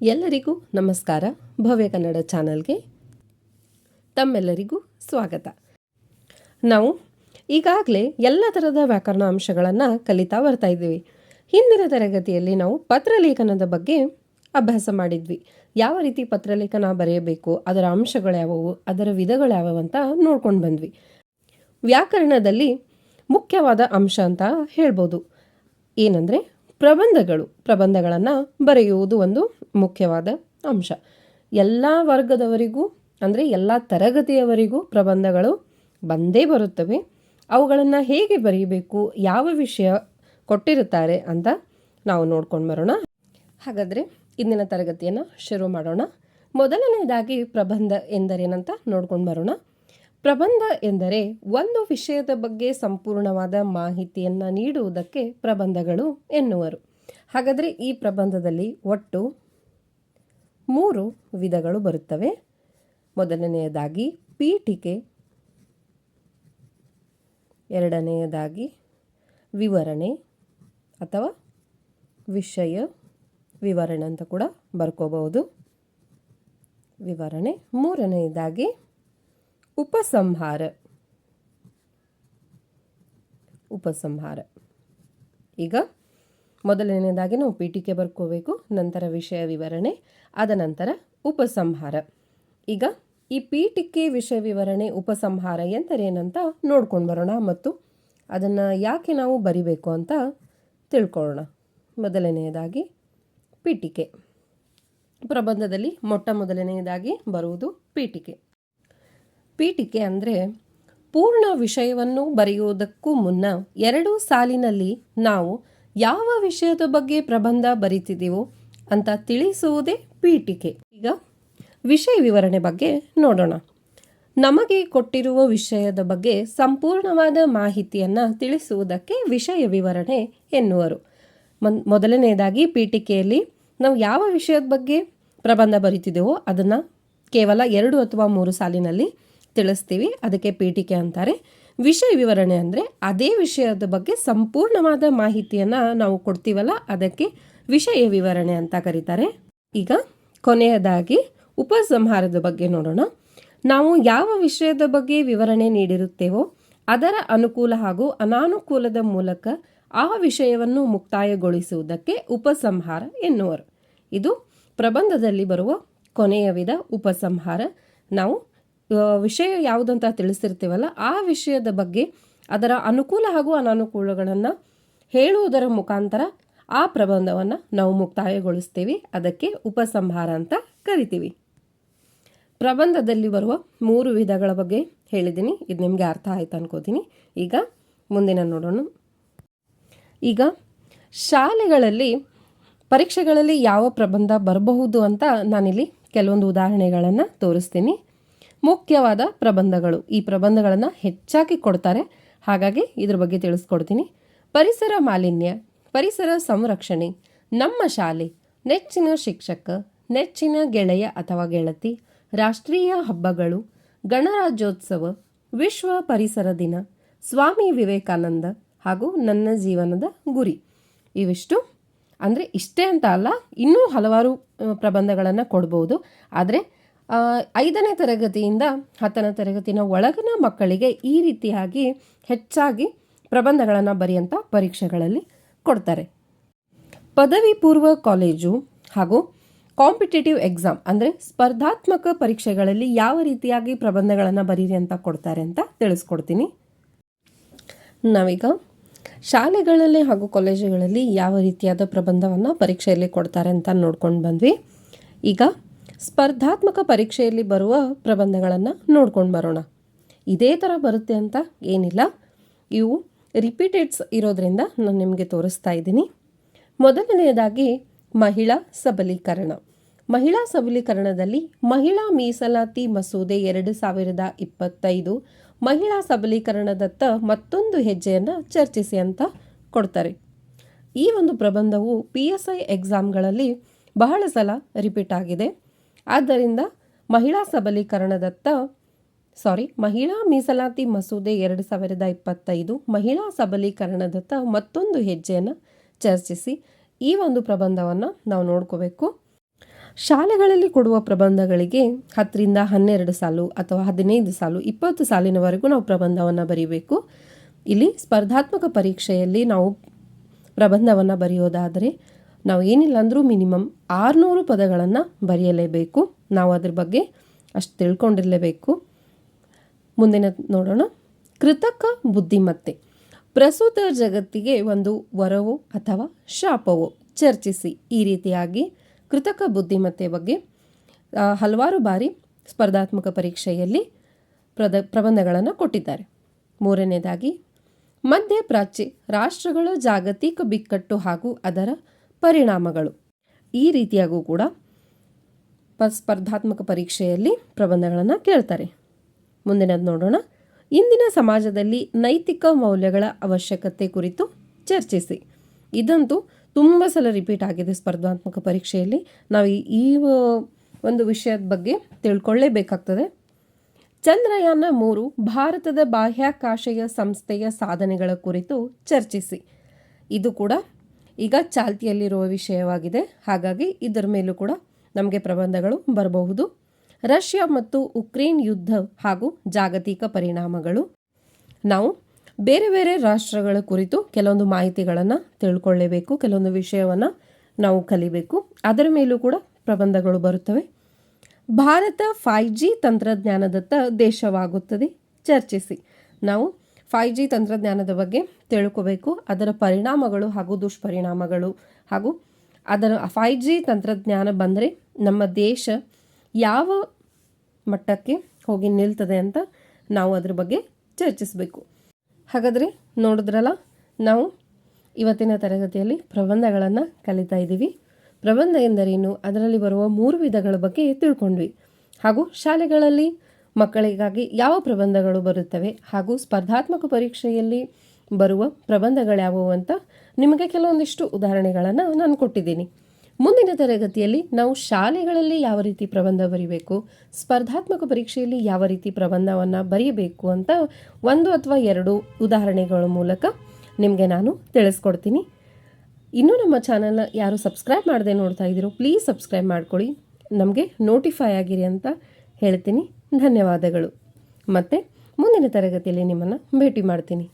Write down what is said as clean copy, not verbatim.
ಎಲ್ಲರಿಗೂ ನಮಸ್ಕಾರ. ಭವ್ಯ ಕನ್ನಡ ಚಾನಲ್ಗೆ ತಮ್ಮೆಲ್ಲರಿಗೂ ಸ್ವಾಗತ. ನಾವು ಈಗಾಗಲೇ ಎಲ್ಲ ಥರದ ವ್ಯಾಕರಣ ಅಂಶಗಳನ್ನು ಕಲಿತಾ ಬರ್ತಾ ಇದ್ದೀವಿ. ಹಿಂದಿನ ತರಗತಿಯಲ್ಲಿ ನಾವು ಪತ್ರಲೇಖನದ ಬಗ್ಗೆ ಅಭ್ಯಾಸ ಮಾಡಿದ್ವಿ. ಯಾವ ರೀತಿ ಪತ್ರಲೇಖನ ಬರೆಯಬೇಕು, ಅದರ ಅಂಶಗಳು ಯಾವುವು, ಅದರ ವಿಧಗಳು ಯಾವುವು ಅಂತ ನೋಡ್ಕೊಂಡು ಬಂದ್ವಿ. ವ್ಯಾಕರಣದಲ್ಲಿ ಮುಖ್ಯವಾದ ಅಂಶ ಅಂತ ಹೇಳ್ಬೋದು. ಏನಂದರೆ ಪ್ರಬಂಧಗಳನ್ನು ಬರೆಯುವುದು ಒಂದು ಮುಖ್ಯವಾದ ಅಂಶ. ಎಲ್ಲ ವರ್ಗದವರಿಗೂ ಅಂದರೆ ಎಲ್ಲ ತರಗತಿಯವರಿಗೂ ಪ್ರಬಂಧಗಳು ಬಂದೇ ಬರುತ್ತವೆ. ಅವುಗಳನ್ನು ಹೇಗೆ ಬರೀಬೇಕು, ಯಾವ ವಿಷಯ ಕೊಟ್ಟಿರುತ್ತಾರೆ ಅಂತ ನಾವು ನೋಡ್ಕೊಂಡು ಬರೋಣ. ಹಾಗಾದರೆ ಇಂದಿನ ತರಗತಿಯನ್ನು ಶುರು ಮಾಡೋಣ. ಮೊದಲನೇದಾಗಿ ಪ್ರಬಂಧ ಎಂದರೇನಂತ ನೋಡ್ಕೊಂಡು ಬರೋಣ. ಪ್ರಬಂಧ ಎಂದರೆ ಒಂದು ವಿಷಯದ ಬಗ್ಗೆ ಸಂಪೂರ್ಣವಾದ ಮಾಹಿತಿಯನ್ನು ನೀಡುವುದಕ್ಕೆ ಪ್ರಬಂಧಗಳು ಎನ್ನುವರು. ಹಾಗಾದರೆ ಈ ಪ್ರಬಂಧದಲ್ಲಿ ಒಟ್ಟು 3 ವಿಧಗಳು ಬರುತ್ತವೆ. ಮೊದಲನೆಯದಾಗಿ ಪೀಠಿಕೆ, ಎರಡನೆಯದಾಗಿ ವಿವರಣೆ ಅಥವಾ ವಿಷಯ ವಿವರಣೆ ಅಂತ ಕೂಡ ಬರ್ಕೋಬಹುದು, ವಿವರಣೆ. ಮೂರನೆಯದಾಗಿ ಉಪಸಂಹಾರ. ಈಗ ಮೊದಲನೇದಾಗಿ ನಾವು ಪೀಠಿಕೆ ಬರ್ಕೋಬೇಕು, ನಂತರ ವಿಷಯ ವಿವರಣೆ, ಆದ ನಂತರ ಉಪಸಂಹಾರ. ಈಗ ಈ ಪೀಠಿಕೆ, ವಿಷಯ ವಿವರಣೆ, ಉಪಸಂಹಾರ ಎಂದರೇನಂತ ನೋಡ್ಕೊಂಡು ಬರೋಣ ಮತ್ತು ಅದನ್ನು ಯಾಕೆ ನಾವು ಬರಿಬೇಕು ಅಂತ ತಿಳ್ಕೊಳ್ಳೋಣ. ಮೊದಲನೆಯದಾಗಿ ಪೀಠಿಕೆ. ಪ್ರಬಂಧದಲ್ಲಿ ಮೊದಲನೆಯದಾಗಿ ಬರುವುದು ಪೀಠಿಕೆ. ಪೀಠಿಕೆ ಅಂದರೆ ಪೂರ್ಣ ವಿಷಯವನ್ನು ಬರೆಯುವುದಕ್ಕೂ ಮುನ್ನ 2 ಸಾಲಿನಲ್ಲಿ ನಾವು ಯಾವ ವಿಷಯದ ಬಗ್ಗೆ ಪ್ರಬಂಧ ಬರಿತಿದ್ದೀವೋ ಅಂತ ತಿಳಿಸುವುದೇ ಪೀಠಿಕೆ. ಈಗ ವಿಷಯ ವಿವರಣೆ ಬಗ್ಗೆ ನೋಡೋಣ. ನಮಗೆ ಕೊಟ್ಟಿರುವ ವಿಷಯದ ಬಗ್ಗೆ ಸಂಪೂರ್ಣವಾದ ಮಾಹಿತಿಯನ್ನು ತಿಳಿಸುವುದಕ್ಕೆ ವಿಷಯ ವಿವರಣೆ ಎನ್ನುವರು. ಮೊದಲನೆಯದಾಗಿ ಪೀಠಿಕೆಯಲ್ಲಿ ನಾವು ಯಾವ ವಿಷಯದ ಬಗ್ಗೆ ಪ್ರಬಂಧ ಬರಿತಿದ್ದೇವೋ ಅದನ್ನು ಕೇವಲ 2 ಅಥವಾ 3 ಸಾಲಿನಲ್ಲಿ ತಿಳಿಸ್ತೀವಿ, ಅದಕ್ಕೆ ಪೀಠಿಕೆ ಅಂತಾರೆ. ವಿಷಯ ವಿವರಣೆ ಅಂದರೆ ಅದೇ ವಿಷಯದ ಬಗ್ಗೆ ಸಂಪೂರ್ಣವಾದ ಮಾಹಿತಿಯನ್ನು ನಾವು ಕೊಡ್ತೀವಲ್ಲ, ಅದಕ್ಕೆ ವಿಷಯ ವಿವರಣೆ ಅಂತ ಕರೀತಾರೆ. ಈಗ ಕೊನೆಯದಾಗಿ ಉಪಸಂಹಾರದ ಬಗ್ಗೆ ನೋಡೋಣ. ನಾವು ಯಾವ ವಿಷಯದ ಬಗ್ಗೆ ವಿವರಣೆ ನೀಡಿರುತ್ತೇವೋ ಅದರ ಅನುಕೂಲ ಹಾಗೂ ಅನಾನುಕೂಲದ ಮೂಲಕ ಆ ವಿಷಯವನ್ನು ಮುಕ್ತಾಯಗೊಳಿಸುವುದಕ್ಕೆ ಉಪಸಂಹಾರ ಎನ್ನುವರು. ಇದು ಪ್ರಬಂಧದಲ್ಲಿ ಬರುವ ಕೊನೆಯ ವಿಧ ಉಪಸಂಹಾರ. ನಾವು ವಿಷಯ ಯಾವುದಂತ ತಿಳಿಸಿರ್ತೀವಲ್ಲ, ಆ ವಿಷಯದ ಬಗ್ಗೆ ಅದರ ಅನುಕೂಲ ಹಾಗೂ ಅನಾನುಕೂಲಗಳನ್ನು ಹೇಳುವುದರ ಮುಖಾಂತರ ಆ ಪ್ರಬಂಧವನ್ನು ನಾವು ಮುಕ್ತಾಯಗೊಳಿಸ್ತೀವಿ, ಅದಕ್ಕೆ ಉಪಸಂಹಾರ ಅಂತ ಕರಿತೀವಿ. ಪ್ರಬಂಧದಲ್ಲಿ ಬರುವ 3 ವಿಧಗಳ ಬಗ್ಗೆ ಹೇಳಿದ್ದೀನಿ, ಇದು ನಿಮಗೆ ಅರ್ಥ ಆಯ್ತು ಅನ್ಕೋತೀನಿ. ಈಗ ಮುಂದಿನ ನೋಡೋಣ. ಈಗ ಶಾಲೆಗಳಲ್ಲಿ ಪರೀಕ್ಷೆಗಳಲ್ಲಿ ಯಾವ ಪ್ರಬಂಧ ಬರಬಹುದು ಅಂತ ನಾನಿಲ್ಲಿ ಕೆಲವೊಂದು ಉದಾಹರಣೆಗಳನ್ನು ತೋರಿಸ್ತೀನಿ. ಮುಖ್ಯವಾದ ಪ್ರಬಂಧಗಳು, ಈ ಪ್ರಬಂಧಗಳನ್ನು ಹೆಚ್ಚಾಗಿ ಕೊಡ್ತಾರೆ, ಹಾಗಾಗಿ ಇದ್ರ ಬಗ್ಗೆ ತಿಳಿಸ್ಕೊಡ್ತೀನಿ. ಪರಿಸರ ಮಾಲಿನ್ಯ, ಪರಿಸರ ಸಂರಕ್ಷಣೆ, ನಮ್ಮ ಶಾಲೆ, ನೆಚ್ಚಿನ ಶಿಕ್ಷಕ, ನೆಚ್ಚಿನ ಗೆಳೆಯ ಅಥವಾ ಗೆಳತಿ, ರಾಷ್ಟ್ರೀಯ ಹಬ್ಬಗಳು, ಗಣರಾಜ್ಯೋತ್ಸವ, ವಿಶ್ವ ಪರಿಸರ ದಿನ, ಸ್ವಾಮಿ ವಿವೇಕಾನಂದ ಹಾಗೂ ನನ್ನ ಜೀವನದ ಗುರಿ. ಇವಿಷ್ಟು ಅಂದರೆ ಇಷ್ಟೇ ಅಂತ ಅಲ್ಲ, ಇನ್ನೂ ಹಲವಾರು ಪ್ರಬಂಧಗಳನ್ನು ಕೊಡ್ಬೋದು. ಆದರೆ 5ನೇ ತರಗತಿಯಿಂದ 10ನೇ ತರಗತಿನ ಒಳಗಿನ ಮಕ್ಕಳಿಗೆ ಈ ರೀತಿಯಾಗಿ ಹೆಚ್ಚಾಗಿ ಪ್ರಬಂಧಗಳನ್ನು ಬರೆಯುವಂಥ ಪರೀಕ್ಷೆಗಳಲ್ಲಿ ಕೊಡ್ತಾರೆ. ಪದವಿ ಪೂರ್ವ ಕಾಲೇಜು ಹಾಗೂ ಕಾಂಪಿಟೇಟಿವ್ ಎಕ್ಸಾಮ್ ಅಂದರೆ ಸ್ಪರ್ಧಾತ್ಮಕ ಪರೀಕ್ಷೆಗಳಲ್ಲಿ ಯಾವ ರೀತಿಯಾಗಿ ಪ್ರಬಂಧಗಳನ್ನು ಬರೀರಿ ಅಂತ ಕೊಡ್ತಾರೆ ಅಂತ ತಿಳಿಸ್ಕೊಡ್ತೀನಿ. ನಾವೀಗ ಶಾಲೆಗಳಲ್ಲಿ ಹಾಗೂ ಕಾಲೇಜುಗಳಲ್ಲಿ ಯಾವ ರೀತಿಯಾದ ಪ್ರಬಂಧವನ್ನು ಪರೀಕ್ಷೆಯಲ್ಲಿ ಕೊಡ್ತಾರೆ ಅಂತ ನೋಡ್ಕೊಂಡು ಬಂದ್ವಿ. ಈಗ ಸ್ಪರ್ಧಾತ್ಮಕ ಪರೀಕ್ಷೆಯಲ್ಲಿ ಬರುವ ಪ್ರಬಂಧಗಳನ್ನು ನೋಡ್ಕೊಂಡು ಬರೋಣ. ಇದೇ ಥರ ಬರುತ್ತೆ ಅಂತ ಏನಿಲ್ಲ, ಇವು ರಿಪೀಟೆಡ್ಸ್ ಇರೋದ್ರಿಂದ ನಾನು ನಿಮಗೆ ತೋರಿಸ್ತಾ ಇದ್ದೀನಿ. ಮೊದಲನೆಯದಾಗಿ ಮಹಿಳಾ ಸಬಲೀಕರಣ. ಮಹಿಳಾ ಸಬಲೀಕರಣದಲ್ಲಿ ಮಹಿಳಾ ಮೀಸಲಾತಿ ಮಸೂದೆ 2025 ಮಹಿಳಾ ಸಬಲೀಕರಣದತ್ತ ಮತ್ತೊಂದು ಹೆಜ್ಜೆಯನ್ನು ಚರ್ಚಿಸಿ ಅಂತ ಕೊಡ್ತಾರೆ. ಈ ಒಂದು ಪ್ರಬಂಧವು PSI ಎಕ್ಸಾಮ್ಗಳಲ್ಲಿ ಬಹಳ ಸಲ ರಿಪೀಟ್ ಆಗಿದೆ. ಆದ್ದರಿಂದ ಮಹಿಳಾ ಮೀಸಲಾತಿ ಮಸೂದೆ 2025 ಮಹಿಳಾ ಸಬಲೀಕರಣದತ್ತ ಮತ್ತೊಂದು ಹೆಜ್ಜೆಯನ್ನು ಚರ್ಚಿಸಿ ಈ ಒಂದು ಪ್ರಬಂಧವನ್ನು ನಾವು ನೋಡ್ಕೋಬೇಕು. ಶಾಲೆಗಳಲ್ಲಿ ಕೊಡುವ ಪ್ರಬಂಧಗಳಿಗೆ 10ರಿಂದ 12 ಸಾಲು ಅಥವಾ 15 ಸಾಲು 20 ಸಾಲಿನವರೆಗೂ ನಾವು ಪ್ರಬಂಧವನ್ನು ಬರೀಬೇಕು. ಇಲ್ಲಿ ಸ್ಪರ್ಧಾತ್ಮಕ ಪರೀಕ್ಷೆಯಲ್ಲಿ ನಾವು ಪ್ರಬಂಧವನ್ನು ಬರೆಯೋದಾದರೆ ನಾವು ಏನಿಲ್ಲ ಅಂದರೂ ಮಿನಿಮಮ್ 600 ಪದಗಳನ್ನು ಬರೆಯಲೇಬೇಕು. ನಾವು ಅದ್ರ ಬಗ್ಗೆ ಅಷ್ಟು ತಿಳ್ಕೊಂಡಿರಲೇಬೇಕು. ಮುಂದಿನ ನೋಡೋಣ. ಕೃತಕ ಬುದ್ಧಿಮತ್ತೆ ಪ್ರಸ್ತುತ ಜಗತ್ತಿಗೆ ಒಂದು ವರವೋ ಅಥವಾ ಶಾಪವೋ, ಚರ್ಚಿಸಿ. ಈ ರೀತಿಯಾಗಿ ಕೃತಕ ಬುದ್ಧಿಮತ್ತೆ ಬಗ್ಗೆ ಹಲವಾರು ಬಾರಿ ಸ್ಪರ್ಧಾತ್ಮಕ ಪರೀಕ್ಷೆಯಲ್ಲಿ ಪ್ರಬಂಧಗಳನ್ನು ಕೊಟ್ಟಿದ್ದಾರೆ. ಮೂರನೇದಾಗಿ ಮಧ್ಯಪ್ರಾಚ್ಯ ರಾಷ್ಟ್ರಗಳ ಜಾಗತಿಕ ಬಿಕ್ಕಟ್ಟು ಹಾಗೂ ಅದರ ಪರಿಣಾಮಗಳು. ಈ ರೀತಿಯಾಗೂ ಕೂಡ ಸ್ಪರ್ಧಾತ್ಮಕ ಪರೀಕ್ಷೆಯಲ್ಲಿ ಪ್ರಬಂಧಗಳನ್ನು ಕೇಳ್ತಾರೆ. ಮುಂದಿನದು ನೋಡೋಣ. ಇಂದಿನ ಸಮಾಜದಲ್ಲಿ ನೈತಿಕ ಮೌಲ್ಯಗಳ ಅವಶ್ಯಕತೆ ಕುರಿತು ಚರ್ಚಿಸಿ. ಇದಂತೂ ತುಂಬ ಸಲ ರಿಪೀಟ್ ಆಗಿದೆ ಸ್ಪರ್ಧಾತ್ಮಕ ಪರೀಕ್ಷೆಯಲ್ಲಿ. ನಾವು ಈ ಒಂದು ವಿಷಯದ ಬಗ್ಗೆ ತಿಳ್ಕೊಳ್ಳೇಬೇಕಾಗ್ತದೆ. ಚಂದ್ರಯಾನ 3 ಭಾರತದ ಬಾಹ್ಯಾಕಾಶ ಸಂಸ್ಥೆಯ ಸಾಧನೆಗಳ ಕುರಿತು ಚರ್ಚಿಸಿ. ಇದು ಕೂಡ ಈಗ ಚಾಲ್ತಿಯಲ್ಲಿರುವ ವಿಷಯವಾಗಿದೆ. ಹಾಗಾಗಿ ಇದರ ಮೇಲೂ ಕೂಡ ನಮಗೆ ಪ್ರಬಂಧಗಳು ಬರಬಹುದು. ರಷ್ಯಾ ಮತ್ತು ಉಕ್ರೇನ್ ಯುದ್ಧ ಹಾಗೂ ಜಾಗತಿಕ ಪರಿಣಾಮಗಳು. ನಾವು ಬೇರೆ ಬೇರೆ ರಾಷ್ಟ್ರಗಳ ಕುರಿತು ಕೆಲವೊಂದು ಮಾಹಿತಿಗಳನ್ನು ತಿಳ್ಕೊಳ್ಳೇಬೇಕು, ಕೆಲವೊಂದು ವಿಷಯವನ್ನು ನಾವು ಕಲಿಬೇಕು. ಅದರ ಮೇಲೂ ಕೂಡ ಪ್ರಬಂಧಗಳು ಬರುತ್ತವೆ. ಭಾರತ 5G ತಂತ್ರಜ್ಞಾನದತ್ತ ದೇಶವಾಗುತ್ತದೆ, ಚರ್ಚಿಸಿ. ನಾವು 5G ತಂತ್ರಜ್ಞಾನದ ಬಗ್ಗೆ ತಿಳ್ಕೋಬೇಕು, ಅದರ ಪರಿಣಾಮಗಳು ಹಾಗೂ ದುಷ್ಪರಿಣಾಮಗಳು, ಹಾಗೂ ಅದರ 5G ತಂತ್ರಜ್ಞಾನ ಬಂದರೆ ನಮ್ಮ ದೇಶ ಯಾವ ಮಟ್ಟಕ್ಕೆ ಹೋಗಿ ನಿಲ್ತದೆ ಅಂತ ನಾವು ಅದ್ರ ಬಗ್ಗೆ ಚರ್ಚಿಸಬೇಕು. ಹಾಗಾದರೆ ನೋಡಿದ್ರಲ್ಲ, ನಾವು ಇವತ್ತಿನ ತರಗತಿಯಲ್ಲಿ ಪ್ರಬಂಧಗಳನ್ನು ಕಲಿತಾ ಇದ್ದೀವಿ. ಪ್ರಬಂಧ ಎಂದರೇನು, ಅದರಲ್ಲಿ ಬರುವ 3 ವಿಧಗಳ ಬಗ್ಗೆ ತಿಳ್ಕೊಂಡ್ವಿ. ಹಾಗೂ ಶಾಲೆಗಳಲ್ಲಿ ಮಕ್ಕಳಿಗಾಗಿ ಯಾವ ಪ್ರಬಂಧಗಳು ಬರುತ್ತವೆ ಹಾಗೂ ಸ್ಪರ್ಧಾತ್ಮಕ ಪರೀಕ್ಷೆಯಲ್ಲಿ ಬರುವ ಪ್ರಬಂಧಗಳ್ಯಾವುವು ಅಂತ ನಿಮಗೆ ಕೆಲವೊಂದಿಷ್ಟು ಉದಾಹರಣೆಗಳನ್ನು ನಾನು ಕೊಟ್ಟಿದ್ದೀನಿ. ಮುಂದಿನ ತರಗತಿಯಲ್ಲಿ ನಾವು ಶಾಲೆಗಳಲ್ಲಿ ಯಾವ ರೀತಿ ಪ್ರಬಂಧ ಬರೀಬೇಕು, ಸ್ಪರ್ಧಾತ್ಮಕ ಪರೀಕ್ಷೆಯಲ್ಲಿ ಯಾವ ರೀತಿ ಪ್ರಬಂಧವನ್ನು ಬರೆಯಬೇಕು ಅಂತ 1 ಅಥವಾ 2 ಉದಾಹರಣೆಗಳ ಮೂಲಕ ನಿಮಗೆ ನಾನು ತಿಳಿಸ್ಕೊಡ್ತೀನಿ. ಇನ್ನೂ ನಮ್ಮ ಚಾನಲ್ನ ಯಾರು ಸಬ್ಸ್ಕ್ರೈಬ್ ಮಾಡದೆ ನೋಡ್ತಾ ಇದ್ದೀರೋ ಪ್ಲೀಸ್ ಸಬ್ಸ್ಕ್ರೈಬ್ ಮಾಡ್ಕೊಳ್ಳಿ, ನಮಗೆ ನೋಟಿಫೈ ಆಗಿರಿ ಅಂತ ಹೇಳ್ತೀನಿ. ಧನ್ಯವಾದಗಳು. ಮತ್ತು ಮುಂದಿನ ತರಗತಿಯಲ್ಲಿ ನಿಮ್ಮನ್ನು ಭೇಟಿ ಮಾಡ್ತೀನಿ.